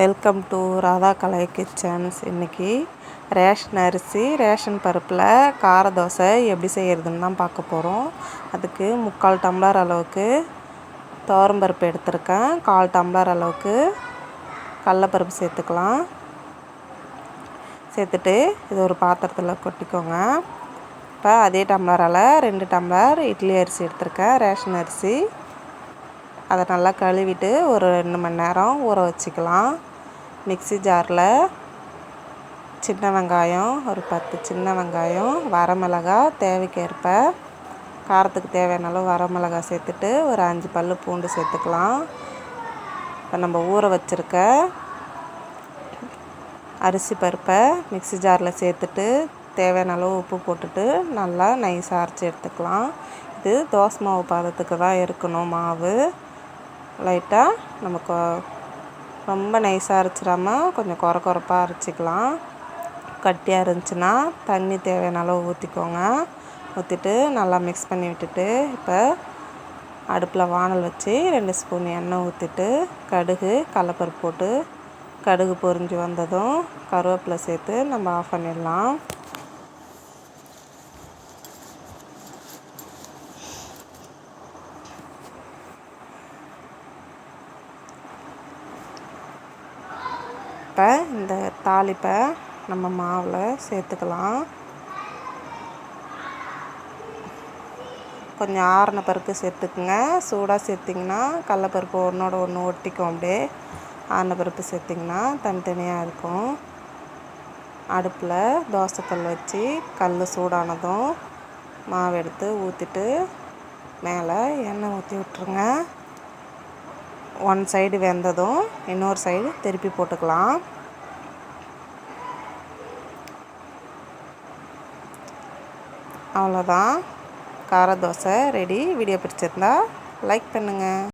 Welcome to Radha Kalai kitchens. இன்றைக்கி ration அரிசி ration பருப்பில் கார தோசை எப்படி செய்கிறதுன்னு தான் பார்க்க போகிறோம். அதுக்கு 3/4 டம்ளர் அளவுக்கு துவரம்பருப்பு எடுத்திருக்கேன். 1/4 டம்ளர் அளவுக்கு கடலப்பருப்பு சேர்த்துக்கலாம். சேர்த்துட்டு இது ஒரு பாத்திரத்தில் கொட்டிக்கோங்க. இப்போ அதே டம்ளரால் 2 டம்ளர் இட்லி அரிசி எடுத்திருக்கேன், ரேஷன் அரிசி. அதை நல்லா கழுவிட்டு ஒரு 2 மணி நேரம் ஊற வச்சுக்கலாம். மிக்ஸி ஜாரில் சின்ன வெங்காயம், ஒரு 10 சின்ன வெங்காயம், வரமிளகாய், தேவைக்கேற்ப காரத்துக்கு தேவையான அளவு வரமிளகாய் சேர்த்துட்டு ஒரு 5 பல் பூண்டு சேர்த்துக்கலாம். இப்போ நம்ம ஊற வச்சுருக்க அரிசி பருப்பை மிக்ஸி ஜாரில் சேர்த்துட்டு தேவையான அளவு உப்பு போட்டுட்டு நல்லா நைஸாக அரைச்சி எடுத்துக்கலாம். இது தோசை மாவு பதத்துக்கு தான் இருக்கணும். மாவு லைட்டாக நமக்கு ரொம்ப நைஸாக அரைச்சிடாமல் கொஞ்சம் கொரப்பாக அரைச்சிக்கலாம். கட்டியாக இருந்துச்சுன்னா தண்ணி தேவையான அளவு ஊற்றிக்கோங்க. ஊற்றிட்டு நல்லா மிக்ஸ் பண்ணி விட்டுட்டு இப்போ அடுப்பில் வானல் வச்சு 2 ஸ்பூன் எண்ணெய் ஊற்றிட்டு கடுகு கடலப்பருப்பு போட்டு கடுகு பொரிஞ்சு வந்ததும் கருவேப்பிலை சேர்த்து நம்ம ஆஃப் பண்ணிடலாம். இப்போ இந்த தாளிப்பை நம்ம மாவில் சேர்த்துக்கலாம். கொஞ்சம் ஆறின பருப்பு சேர்த்துக்குங்க. சூடாக சேர்த்திங்கன்னா கடலப்பருப்பு ஒன்றோட ஒன்று ஒட்டிக்கும். அப்படியே ஆறின பருப்பு சேர்த்திங்கன்னா தனித்தனியாக இருக்கும். அடுப்பில் தோசைக்கல் வச்சு கல் சூடானதும் மாவு எடுத்து ஊற்றிட்டு மேலே எண்ணெய் ஊற்றி விட்ருங்க. ஒன் சைடு வெந்ததும் இன்னொரு சைடு திருப்பி போட்டுக்கலாம். அவ்வளோதான், கார தோசை ரெடி. வீடியோ பிடிச்சிருந்தா லைக் பண்ணுங்கள்.